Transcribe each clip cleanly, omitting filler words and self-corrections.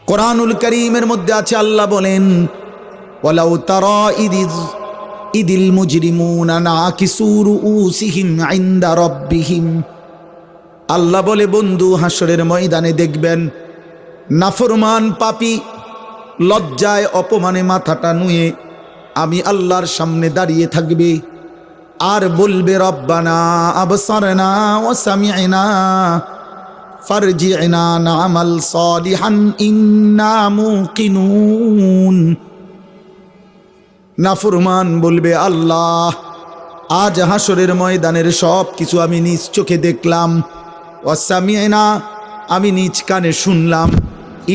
কোরআনুল কারীমের মধ্যে আছে, আল্লাহ বলেন ওয়ালাউ তারা ইদিল মুজরিমুনা নাকিসু রুউসিহিম ইনদা রাব্বিহিম। আল্লাহ বলে বন্ধু হাসরের ময়দানে দেখবেন নাফরমান পাপী লজ্জায় অপমানে মাথাটা নুয়ে আমি আল্লাহর সামনে দাঁড়িয়ে থাকবে আর বলবে রব্বানা আবসারনা ওয়া সামি'না ফারজি'না না'মাল সালিহান ইন্না মুকিনুন। নাফরমান বলবে আল্লাহ আজ হাসরের ময়দানের সব কিছু আমি নিজ চোখে দেখলাম, ওয়া সামি'না আমি নিজ কানে শুনলাম,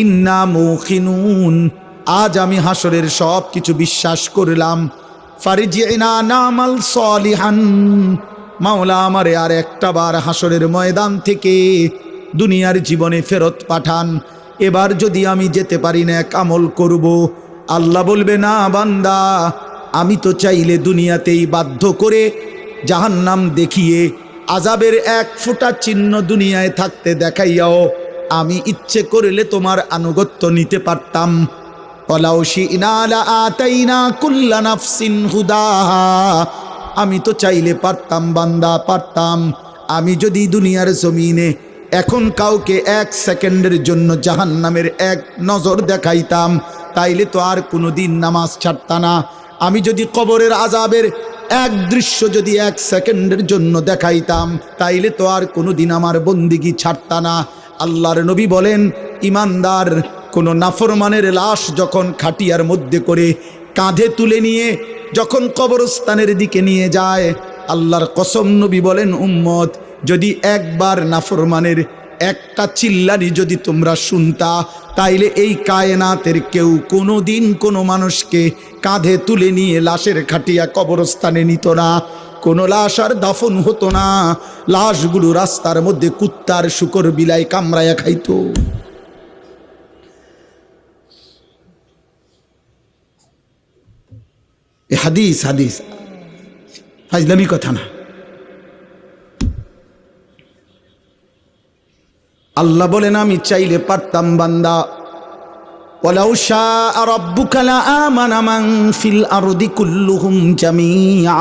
ইন্না মুকিনুন আজ আমি হাসরের সব কিছু বিশ্বাস করলাম। ফারজি'না না'মাল সালিহান, মাওলা আমারে আর একটা বার হাসরের ময়দান থেকে দুনিয়ার জীবনে ফেরত পাঠান, এবার যদি আমি যেতে পারি না এক আমল করব। আল্লাহ বলবে না বান্দা, আমি তো চাইলে দুনিয়াতেই বাধ্য করে জাহান্নাম দেখিয়ে আযাবের এক ফোঁটা চিহ্ন দুনিয়ায় থাকতে দেখাইয়াও আমি ইচ্ছে করলে তোমার আনুগত্য নিতে পারতাম। ওয়ালাউ শি'না লাআতাইনা কুল্লা নাফসিন হুদাহা, আমি তো চাইলে পারতাম বান্দা, পারতাম। আমি যদি দুনিয়ার জমিনে এখন কাউকে এক সেকেন্ডের জন্য জাহান্নামের এক নজর দেখাইতাম, তাইলে তো আর কোনোদিন নামাজ ছাড়তা না। আমি যদি কবরের আযাবের এক দৃশ্য যদি এক সেকেন্ডের জন্য দেখাইতাম, তাইলে তো আর কোনোদিন আমার বন্দিগি ছাড়তা না। আল্লাহর নবী বলেন, ইমানদার কোনো নাফরমানের লাশ যখন খাটিয়ার মধ্যে করে কাঁধে তুলে নিয়ে যখন কবরস্থানের দিকে নিয়ে যায়, আল্লাহর কসম নবী বলেন, উম্মত যদি একবার নাফরমানের একটা চিল্লানি যদি তোমরা শুনতা, তাইলে এই কায়নাতের কেউ কোনো দিন কোনো মানুষকে কাঁধে তুলে নিয়ে লাশের খাটিয়া কবরস্থানে নিত না। কোনো লাশ আর দাফন হতো না, লাশগুলো রাস্তার মধ্যে কুত্তার শুকর বিলাই কামড়ায়া খাইতো। এ হাদিস হাদিস ফাজলামি কথা না। আল্লাহ বলেন আমি চাইলে পারতাম বান্দা, ওয়ালাউ শাআ রাব্বুকা লাআমানা মান ফিল আরদি কুল্লুহুম জামিআ।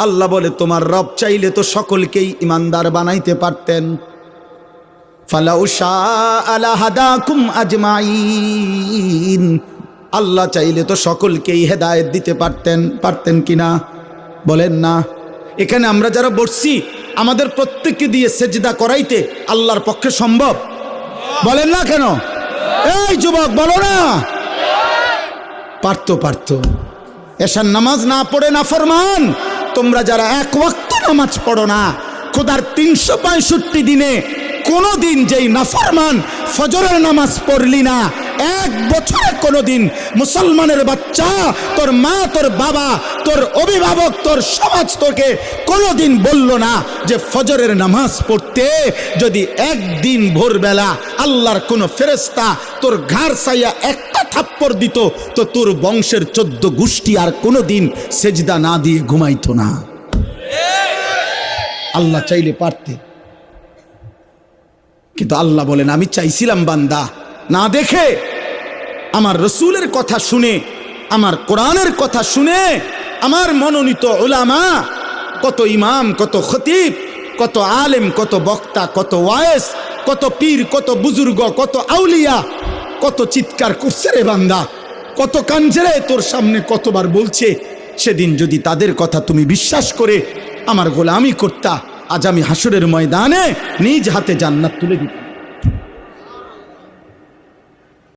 আল্লাহ বলে তোমার রব চাইলে তো সকলকেই ইমানদার বানাইতে পারতেন। ফালাউ শাআ লাহাদাকুম আজমাইন, আল্লাহ চাইলে তো সকলকেই হেদায়েত দিতে পারতেন কিনা বলেন না? এখানে আমরা যারা বসছি আমাদের প্রত্যেককে দিয়ে সেজদা করাইতে আল্লাহর পক্ষে সম্ভব? বলেন না কেন? এই যুবক বলো না। পারতো। এশার নামাজ না পড়ে নাফরমান তোমরা যারা এক ওয়াক্ত নামাজ পড়ো না, খোদার 365 দিনে কোনো দিন যেই নাফরমান ফজরের নামাজ পড়লি না, এক বছরে কোনো দিন মুসলমানের বাচ্চা, তোর মা, তোর বাবা, তোর অভিভাবক, তোর সমাজ তোকে কোনো দিন বলল না যে ফজরের নামাজ পড়তে যদি একদিন ভোরবেলা আল্লাহর কোনো ফেরেশতা তোর ঘাড় ছাইয়া একটা থাপ্পড় দিত, তো তোর বংশের 14 গোষ্ঠী আর কোনো দিন সেজদা না দিয়ে ঘুমাইতো না। আল্লাহ চাইলে পারতে, কিন্তু আল্লাহ বলেন আমি চাইছিলাম বান্দা না দেখে, আমার রসুলের কথা শুনে, আমার কোরআনের কথা শুনে, আমার মনোনীত উলামা, কত ইমাম, কত খতিব, কত আলেম, কত বক্তা, কত ওয়ায়েস, কত পীর, কত বুজুর্গ, কত আউলিয়া, কত চিৎকার করছে রে বান্দা, কত কানছে রে তোর সামনে, কতবার বলছে। সেদিন যদি তাদের কথা তুমি বিশ্বাস করে আমার গোলামি করতা, আজ আমি হাসরের ময়দানে নিজ হাতে জান্নাত তুলে দিতাম।